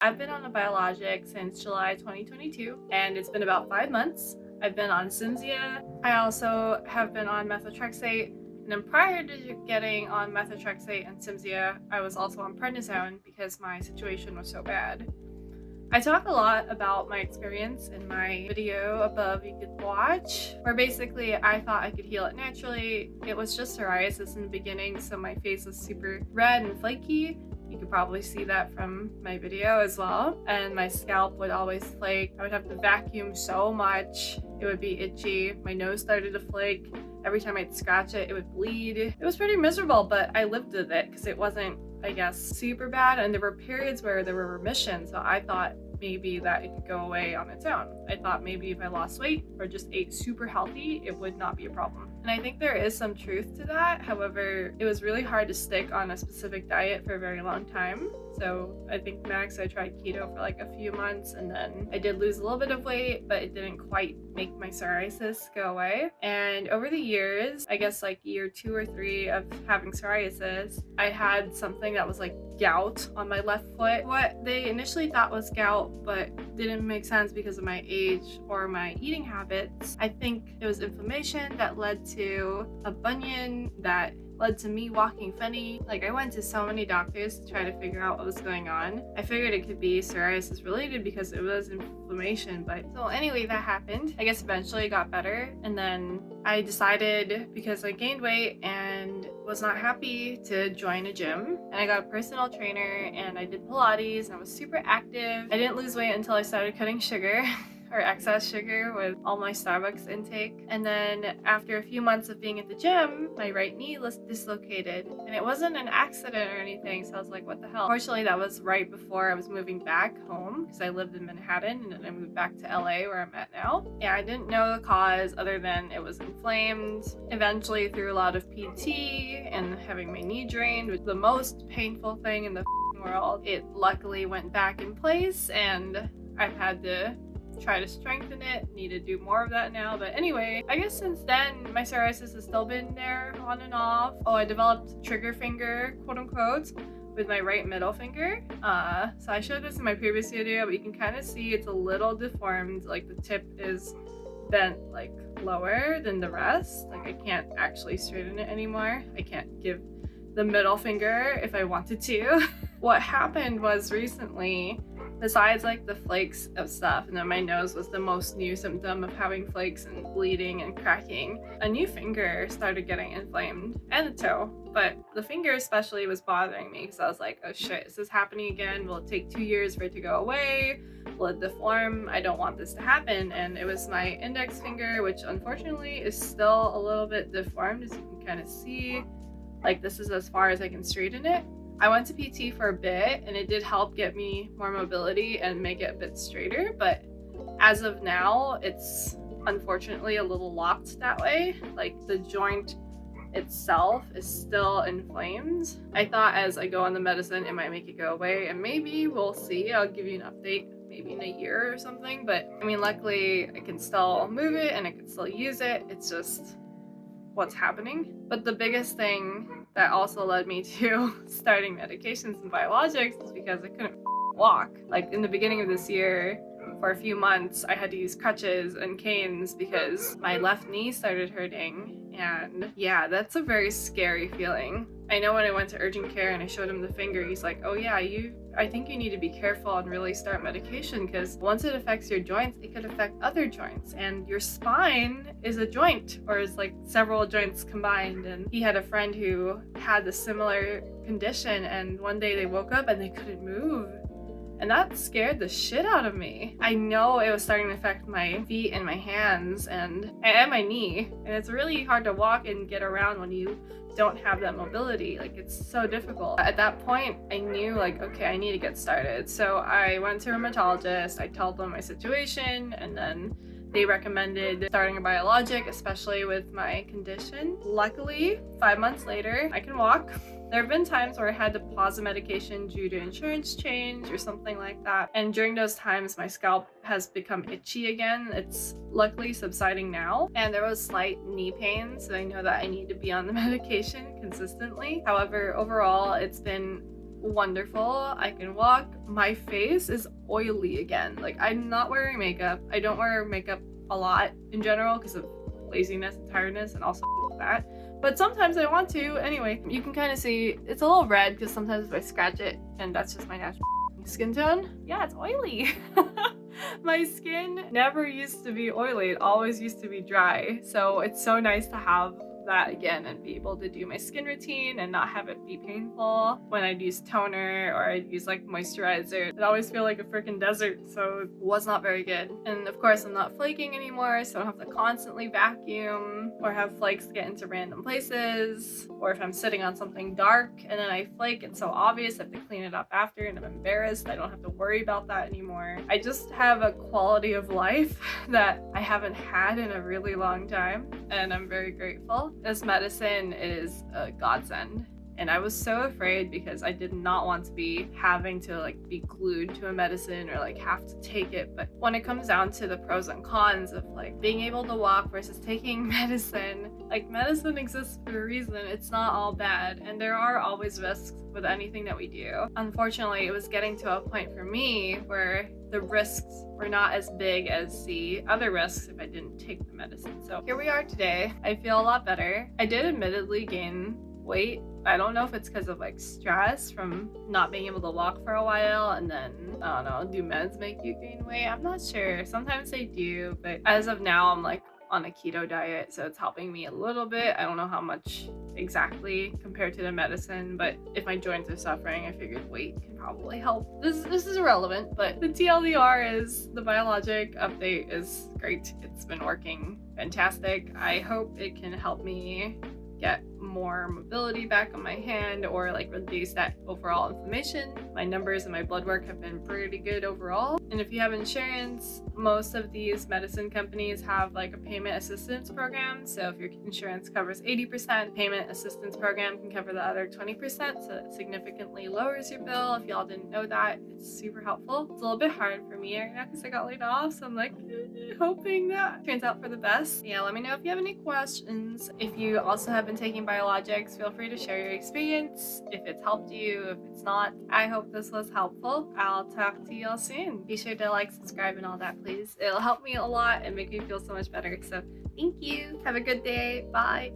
I've been on a biologic since July 2022, and it's been about 5 months. I've been on Cimzia. I also have been on methotrexate, and then prior to getting on methotrexate and Cimzia, I was also on prednisone because my situation was so bad. I talk a lot about my experience in my video above you could watch, where basically I thought I could heal it naturally. It was just psoriasis in the beginning, so my face was super red and flaky. You could probably see that from my video as well. And my scalp would always flake. I would have to vacuum so much. It would be itchy. My nose started to flake. Every time I'd scratch it, it would bleed. It was pretty miserable, but I lived with it because it wasn't, I guess, super bad. And there were periods where there were remissions, so I thought maybe that it could go away on its own. I thought maybe if I lost weight or just ate super healthy, it would not be a problem. And I think there is some truth to that. However, it was really hard to stick on a specific diet for a very long time. So I think max I tried keto for like a few months, and then I did lose a little bit of weight, but it didn't quite make my psoriasis go away. And over the years, I guess like year 2 or 3 of having psoriasis, I had something that was like gout on my left foot. What they initially thought was gout, but didn't make sense because of my age or my eating habits. I think it was inflammation that led to a bunion that led to me walking funny. Like, I went to so many doctors to try to figure out what was going on. I figured it could be psoriasis related because it was inflammation, but so anyway, that happened. I guess eventually it got better, and then I decided, because I gained weight and was not happy, to join a gym. And I got a personal trainer and I did Pilates and I was super active. I didn't lose weight until I started cutting sugar. Or excess sugar with all my Starbucks intake. And then after a few months of being at the gym, my right knee was dislocated. And it wasn't an accident or anything, so I was like, what the hell? Fortunately, that was right before I was moving back home, because I lived in Manhattan and then I moved back to LA where I'm at now. Yeah, I didn't know the cause other than it was inflamed. Eventually, through a lot of PT and having my knee drained, was the most painful thing in the world. It luckily went back in place, and I've had to try to strengthen it. Need to do more of that now. But anyway, I guess since then my psoriasis has still been there on and off. Oh, I developed trigger finger, quote unquote, with my right middle finger. So I showed this in my previous video, but you can kind of see it's a little deformed. Like the tip is bent like lower than the rest. Like I can't actually straighten it anymore. I can't give the middle finger if I wanted to. What happened was recently, besides like the flakes of stuff, and then my nose was the most new symptom of having flakes and bleeding and cracking, a new finger started getting inflamed, and the toe. But the finger especially was bothering me because I was like, oh shit, is this happening again? Will it take 2 years for it to go away? Will it deform? I don't want this to happen. And it was my index finger, which unfortunately is still a little bit deformed, as you can kind of see. Like, this is as far as I can straighten it. I went to PT for a bit and it did help get me more mobility and make it a bit straighter, but as of now, it's unfortunately a little locked that way. Like the joint itself is still inflamed. I thought as I go on the medicine, it might make it go away, and maybe we'll see. I'll give you an update maybe in a year or something, but I mean, luckily I can still move it and I can still use it. It's just what's happening. But the biggest thing that also led me to starting medications and biologics is because I couldn't walk. Like in the beginning of this year, for a few months, I had to use crutches and canes because my left knee started hurting. And yeah, that's a very scary feeling. I know when I went to urgent care and I showed him the finger, he's like, oh yeah, I think you need to be careful and really start medication, because once it affects your joints, it could affect other joints. And your spine is a joint, or is like several joints combined. And he had a friend who had a similar condition, and one day they woke up and they couldn't move. And that scared the shit out of me. I know it was starting to affect my feet and my hands and my knee. And it's really hard to walk and get around when you don't have that mobility. Like, it's so difficult. At that point, I knew like, okay, I need to get started. So I went to a rheumatologist, I told them my situation, and then they recommended starting a biologic, especially with my condition. Luckily, 5 months later, I can walk. There have been times where I had to pause the medication due to insurance change or something like that. And during those times, my scalp has become itchy again. It's luckily subsiding now. And there was slight knee pain, so I know that I need to be on the medication consistently. However, overall, it's been wonderful. I can walk. My face is oily again. Like, I'm not wearing makeup. I don't wear makeup a lot in general because of laziness and tiredness and also that. But sometimes I want to. Anyway, you can kind of see it's a little red because sometimes if I scratch it, and that's just my natural skin tone. Yeah, it's oily. My skin never used to be oily. It always used to be dry. So it's so nice to have that again and be able to do my skin routine and not have it be painful when I'd use toner or I'd use like moisturizer. It always feel like a freaking desert, so it was not very good. And of course I'm not flaking anymore, so I don't have to constantly vacuum or have flakes get into random places, or if I'm sitting on something dark and then I flake, it's so obvious I have to clean it up after and I'm embarrassed. I don't have to worry about that anymore. I just have a quality of life that I haven't had in a really long time, and I'm very grateful. This medicine is a godsend. And I was so afraid because I did not want to be having to like be glued to a medicine or like have to take it. But when it comes down to the pros and cons of like being able to walk versus taking medicine, like medicine exists for a reason. It's not all bad, and there are always risks with anything that we do. Unfortunately, it was getting to a point for me where the risks were not as big as the other risks if I didn't take the medicine. So here we are today. I feel a lot better. I did admittedly gain weight. I don't know if it's because of like stress from not being able to walk for a while, and then I don't know, do meds make you gain weight? I'm not sure. Sometimes they do, but as of now I'm like on a keto diet, so it's helping me a little bit. I don't know how much exactly compared to the medicine, but if my joints are suffering, I figured weight can probably help. This is irrelevant, but the TLDR is the biologic update is great. It's been working fantastic. I hope it can help me get more mobility back on my hand or like reduce that overall inflammation. My numbers and my blood work have been pretty good overall. And if you have insurance, most of these medicine companies have like a payment assistance program. So if your insurance covers 80%, payment assistance program can cover the other 20%. So it significantly lowers your bill. If y'all didn't know that, it's super helpful. It's a little bit hard for me right now because I got laid off. So I'm like hoping that turns out for the best. Yeah, let me know if you have any questions. If you also have been taking biologics, feel free to share your experience. If it's helped you, if it's not, I hope this was helpful. I'll talk to y'all soon. Be sure to like, subscribe, and all that, please. It'll help me a lot and make me feel so much better. So thank you. Have a good day. Bye.